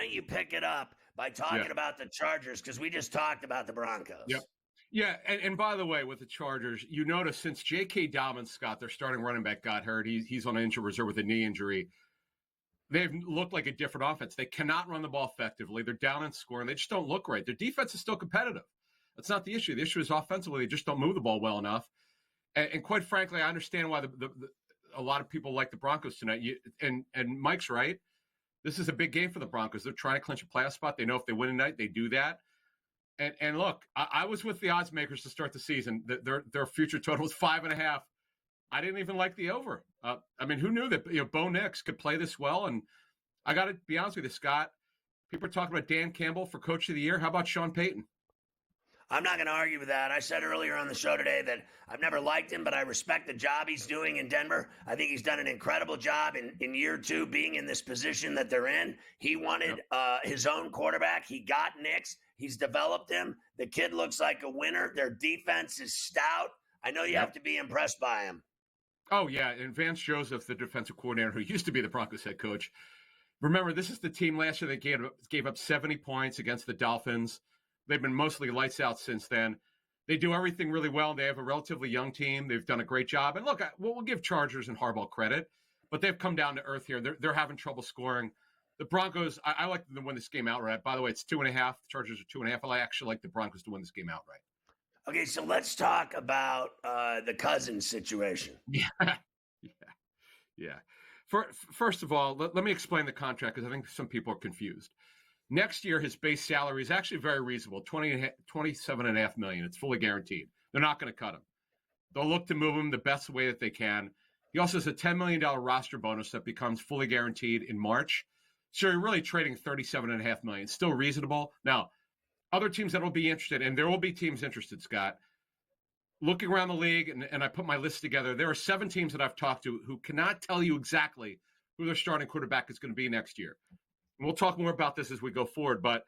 don't you pick it up by talking about the Chargers, because we just talked about the Broncos. Yep. Yeah, and by the way, with the Chargers, you notice since J.K. Dobbins, Scott, their starting running back, got hurt, he's on injured reserve with a knee injury. They've looked like a different offense. They cannot run the ball effectively. They're down in scoring. They just don't look right. Their defense is still competitive. That's not the issue. The issue is offensively, they just don't move the ball well enough. And quite frankly, I understand why a lot of people like the Broncos tonight. And Mike's right. This is a big game for the Broncos. They're trying to clinch a playoff spot. They know if they win tonight, they do that. And look, I was with the odds makers to start the season. Their future total was 5.5. I didn't even like the over. I mean, who knew that Bo Nix could play this well? And I got to be honest with you, Scott. People are talking about Dan Campbell for Coach of the Year. How about Sean Payton? I'm not going to argue with that. I said earlier on the show today that I've never liked him, but I respect the job he's doing in Denver. I think he's done an incredible job in year 2 being in this position that they're in. He wanted his own quarterback. He got Nix. He's developed him. The kid looks like a winner. Their defense is stout. I know you have to be impressed by him. Oh, yeah, and Vance Joseph, the defensive coordinator, who used to be the Broncos head coach. Remember, this is the team last year that gave up 70 points against the Dolphins. They've been mostly lights out since then. They do everything really well. They have a relatively young team. They've done a great job. And look, we'll give Chargers and Harbaugh credit, but they've come down to earth here. They're having trouble scoring. The Broncos, I like them to win this game outright. By the way, it's 2.5. The Chargers are 2.5. I actually like the Broncos to win this game outright. Okay, so let's talk about the Cousins situation. Yeah. First of all, let me explain the contract because I think some people are confused. Next year, his base salary is actually very reasonable, $27.5 million. It's fully guaranteed. They're not going to cut him. They'll look to move him the best way that they can. He also has a $10 million roster bonus that becomes fully guaranteed in March. So you're really trading $37.5 million. Still reasonable. Now, other teams that will be interested, and there will be teams interested, Scott, looking around the league, and I put my list together, there are 7 teams that I've talked to who cannot tell you exactly who their starting quarterback is going to be next year. And we'll talk more about this as we go forward, but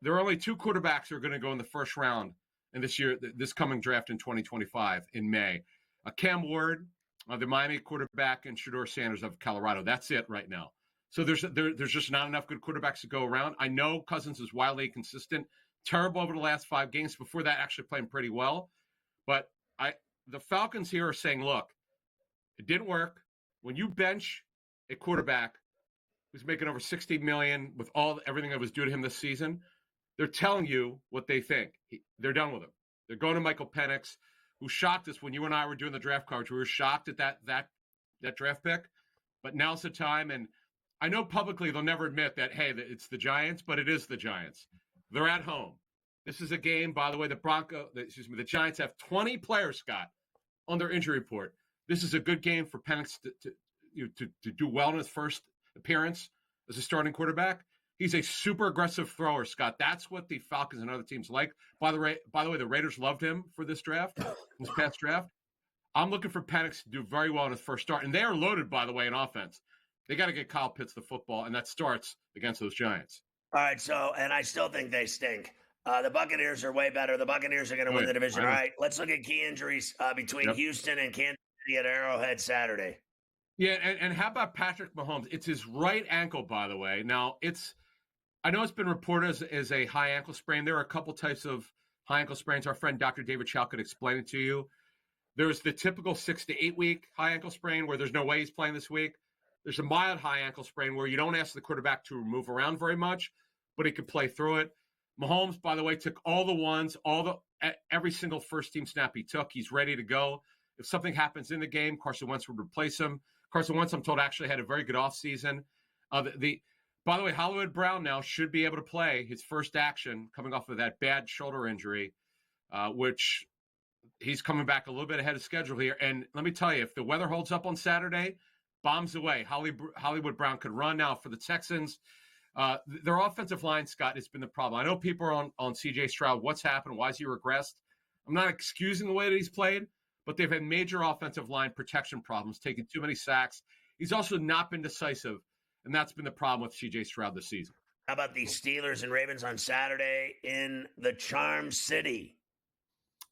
there are only 2 quarterbacks who are going to go in the first round in this coming draft in 2025 in May. Cam Ward, the Miami quarterback, and Shedeur Sanders of Colorado. That's it right now. So there's just not enough good quarterbacks to go around. I know Cousins is wildly inconsistent, terrible over the last 5 games. Before that, actually playing pretty well. But the Falcons here are saying, look, it didn't work. When you bench a quarterback who's making over $60 million with everything that was due to him this season, they're telling you what they think. They're done with him. They're going to Michael Penix, who shocked us when you and I were doing the draft coverage. We were shocked at that draft pick. But now's the time. And I know publicly they'll never admit that, hey, it's the Giants, but it is the Giants. They're at home. This is a game, by the way, the Giants have 20 players, Scott, on their injury report. This is a good game for Penix to do well in his first appearance as a starting quarterback. He's a super aggressive thrower, Scott. That's what the Falcons and other teams like. By the way, the Raiders loved him for this past draft. I'm looking for Penix to do very well in his first start. And they are loaded, by the way, in offense. They got to get Kyle Pitts the football, and that starts against those Giants. All right, and I still think they stink. The Buccaneers are way better. The Buccaneers are going to win the division. All right, let's look at key injuries between Houston and Kansas City at Arrowhead Saturday. Yeah, and how about Patrick Mahomes? It's his right ankle, by the way. Now, I know it's been reported as a high ankle sprain. There are a couple types of high ankle sprains. Our friend Dr. David Chow could explain it to you. There's the typical 6 to 8 week high ankle sprain where there's no way he's playing this week. There's a mild high ankle sprain where you don't ask the quarterback to move around very much, but he can play through it. Mahomes, by the way, took every single first team snap he took. He's ready to go. If something happens in the game, Carson Wentz would replace him. Carson Wentz, I'm told, actually had a very good offseason. By the way, Hollywood Brown now should be able to play his first action coming off of that bad shoulder injury, which he's coming back a little bit ahead of schedule here. And let me tell you, if the weather holds up on Saturday, bombs away. Hollywood Brown could run now for the Texans. Their offensive line, Scott, has been the problem. I know people are on C.J. Stroud. What's happened? Why has he regressed? I'm not excusing the way that he's played, but they've had major offensive line protection problems, taking too many sacks. He's also not been decisive, and that's been the problem with C.J. Stroud this season. How about the Steelers and Ravens on Saturday in the Charm City?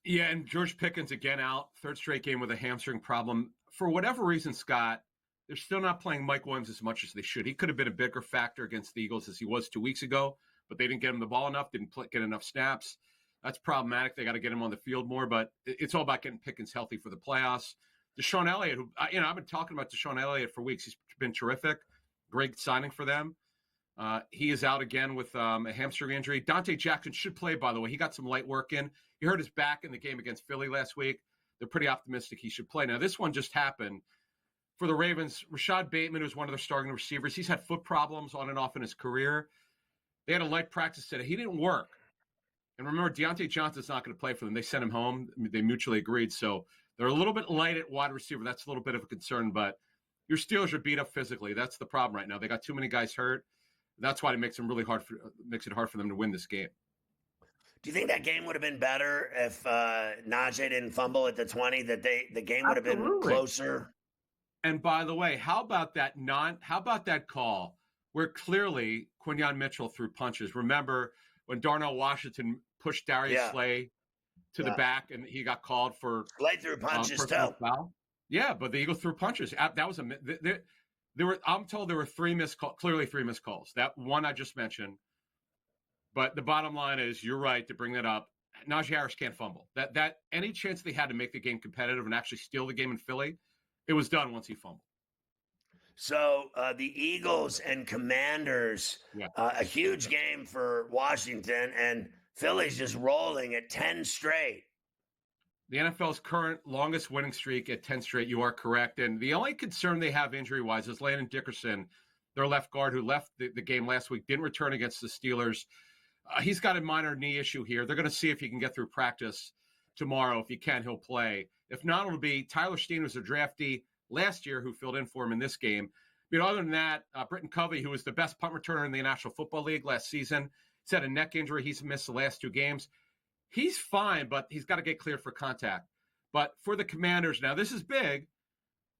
Yeah, and George Pickens again out, third straight game with a hamstring problem. For whatever reason, Scott, they're still not playing Mike Williams as much as they should. He could have been a bigger factor against the Eagles as he was 2 weeks ago, but they didn't get him the ball enough, didn't get enough snaps. That's problematic. They got to get him on the field more, but it's all about getting Pickens healthy for the playoffs. Deshaun Elliott, who, I've been talking about Deshaun Elliott for weeks. He's been terrific. Great signing for them. He is out again with a hamstring injury. Dante Jackson should play, by the way. He got some light work in. He hurt his back in the game against Philly last week. They're pretty optimistic he should play. Now, this one just happened. For the Ravens, Rashad Bateman, who's one of their starting receivers, he's had foot problems on and off in his career. They had a light practice today. He didn't work. And remember, Deontay Johnson's not going to play for them. They sent him home. They mutually agreed. So they're a little bit light at wide receiver. That's a little bit of a concern. But your Steelers are beat up physically. That's the problem right now. They got too many guys hurt. That's why it makes it hard for them to win this game. Do you think that game would have been better if Najee didn't fumble at the 20? That the game would have been closer. And by the way, how about that call where clearly Quinyon Mitchell threw punches? Remember when Darnell Washington pushed Darius Slay to the back and he got called for Slay threw punches too. Foul? Yeah, but the Eagles threw punches. That was I'm told there were clearly three missed calls. That one I just mentioned. But the bottom line is, you're right to bring that up. Najee Harris can't fumble. That any chance they had to make the game competitive and actually steal the game in Philly, it was done once he fumbled. So the Eagles and Commanders, a huge game for Washington, and Philly's just rolling at 10 straight. The NFL's current longest winning streak at 10 straight, you are correct. And the only concern they have injury-wise is Landon Dickerson, their left guard who left the game last week, didn't return against the Steelers. He's got a minor knee issue here. They're going to see if he can get through practice tomorrow. If he can, he'll play. If not, it'll be Tyler Steen, who's a draftee last year, who filled in for him in this game. But other than that, Britton Covey, who was the best punt returner in the National Football League last season, he's had a neck injury. He's missed the last 2 games. He's fine, but he's got to get cleared for contact. But for the Commanders, now this is big,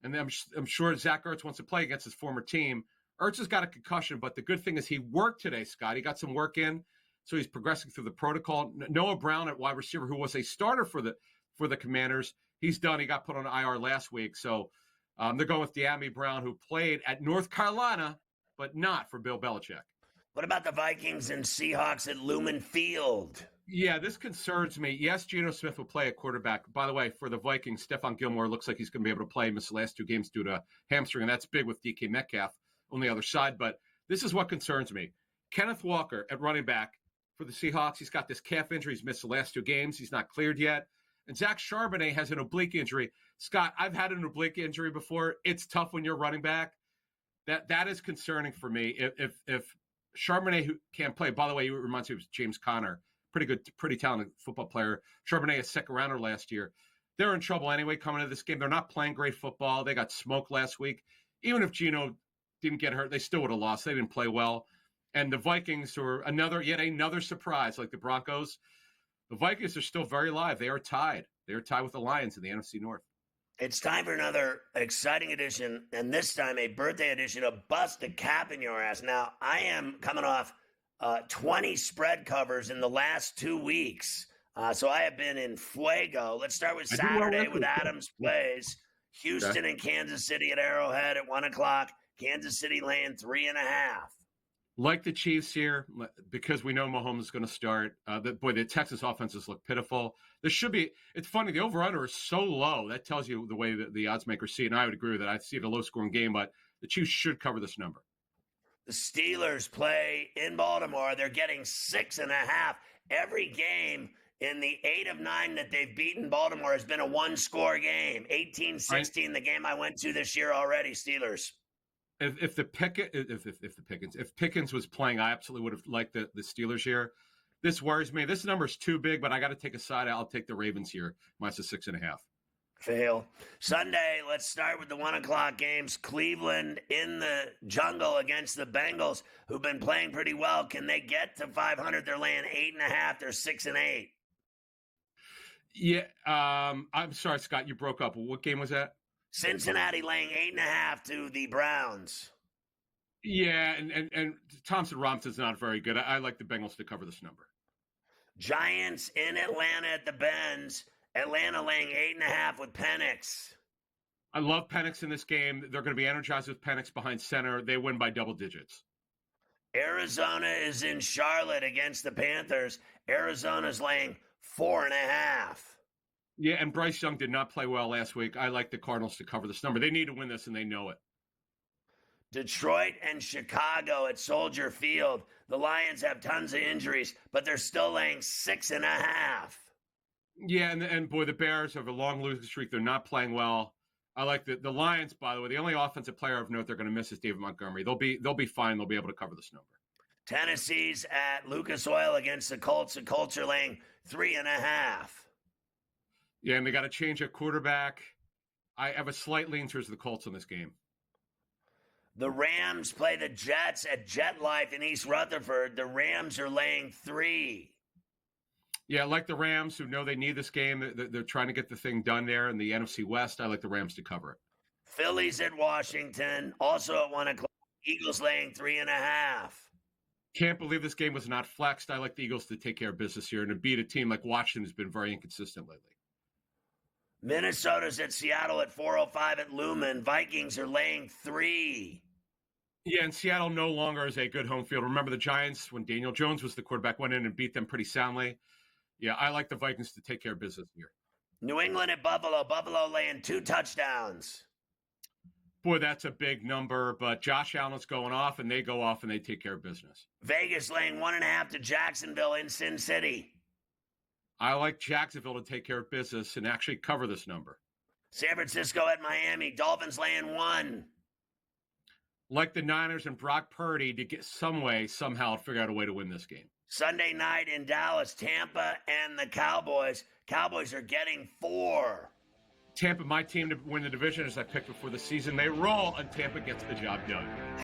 and I'm sure Zach Ertz wants to play against his former team. Ertz has got a concussion, but the good thing is he worked today, Scott. He got some work in. So he's progressing through the protocol. Noah Brown at wide receiver, who was a starter for the Commanders, he's done. He got put on IR last week. So they're going with De'Ami Brown, who played at North Carolina, but not for Bill Belichick. What about the Vikings and Seahawks at Lumen Field? Yeah, this concerns me. Yes, Geno Smith will play at quarterback. By the way, for the Vikings, Stephon Gilmore looks like he's going to be able to play. He missed the last 2 games due to hamstring, and that's big with DK Metcalf on the other side. But this is what concerns me. Kenneth Walker at running back for the Seahawks. He's got this calf injury. He's missed the last 2 games. He's not cleared yet. And Zach Charbonnet has an oblique injury. Scott, I've had an oblique injury before. It's tough when you're running back. That is concerning for me. If Charbonnet who can't play, by the way, he reminds me of James Conner, pretty good, pretty talented football player. Charbonnet, a second-rounder last year. They're in trouble anyway coming into this game. They're not playing great football. They got smoked last week. Even if Geno didn't get hurt, they still would have lost. They didn't play well. And the Vikings are yet another surprise, like the Broncos. The Vikings are still very live. They are tied. They are tied with the Lions in the NFC North. It's time for another exciting edition, and this time a birthday edition of Bust a Cap in Your Ass. Now, I am coming off 20 spread covers in the last 2 weeks. So I have been in fuego. Let's start with Saturday with Adams plays. Houston and Kansas City at Arrowhead at 1 o'clock. Kansas City laying 3.5. Like the Chiefs here, because we know Mahomes is going to start. The Texas offenses look pitiful. It's funny, the over-under is so low. That tells you the way that the odds makers see it, and I would agree with that. I see it a low-scoring game, but the Chiefs should cover this number. The Steelers play in Baltimore. They're getting 6.5. Every game in the 8 of 9 that they've beaten Baltimore has been a one-score game. 18-16, the game I went to this year already, Steelers. If Pickens was playing, I absolutely would have liked the Steelers here. This worries me. This number is too big, but I got to take a side. I'll take the Ravens here, minus the 6.5. Fail. Sunday, let's start with the 1 o'clock games. Cleveland in the jungle against the Bengals, who've been playing pretty well. Can they get to 500? They're laying 8.5. They're 6-8. Yeah. I'm sorry, Scott, you broke up. What game was that? Cincinnati laying 8.5 to the Browns. Yeah, and Thompson Robinson's not very good. I like the Bengals to cover this number. Giants in Atlanta at the Benz. Atlanta laying 8.5 with Penix. I love Penix in this game. They're going to be energized with Penix behind center. They win by double digits. Arizona is in Charlotte against the Panthers. Arizona's laying 4.5. Yeah, and Bryce Young did not play well last week. I like the Cardinals to cover this number. They need to win this, and they know it. Detroit and Chicago at Soldier Field. The Lions have tons of injuries, but they're still laying 6.5. Yeah, and boy, the Bears have a long losing streak. They're not playing well. I like the Lions, by the way. The only offensive player of note they're going to miss is David Montgomery. They'll be fine. They'll be able to cover this number. Tennessee's at Lucas Oil against the Colts. The Colts are laying 3.5. Yeah, and they got to change at quarterback. I have a slight lean towards the Colts in this game. The Rams play the Jets at Jet Life in East Rutherford. The Rams are laying 3. Yeah, I like the Rams, who know they need this game. They're trying to get the thing done there in the NFC West. I like the Rams to cover it. Phillies at Washington, also at 1 o'clock. Eagles laying 3.5. Can't believe this game was not flexed. I like the Eagles to take care of business here and to beat a team like Washington who's been very inconsistent lately. Minnesota's at Seattle at 4:05 at Lumen. Vikings are laying 3. Yeah, and Seattle no longer is a good home field. Remember the Giants, when Daniel Jones was the quarterback, went in and beat them pretty soundly. Yeah, I like the Vikings to take care of business here. New England at Buffalo. Buffalo laying 2 touchdowns. Boy, that's a big number, but Josh Allen's going off, and they go off, and they take care of business. Vegas laying 1.5 to Jacksonville in Sin City. I like Jacksonville to take care of business and actually cover this number. San Francisco at Miami. Dolphins laying 1. Like the Niners and Brock Purdy to get somehow figure out a way to win this game. Sunday night in Dallas, Tampa and the Cowboys. Cowboys are getting 4. Tampa, my team to win the division, as I picked before the season. They roll, and Tampa gets the job done.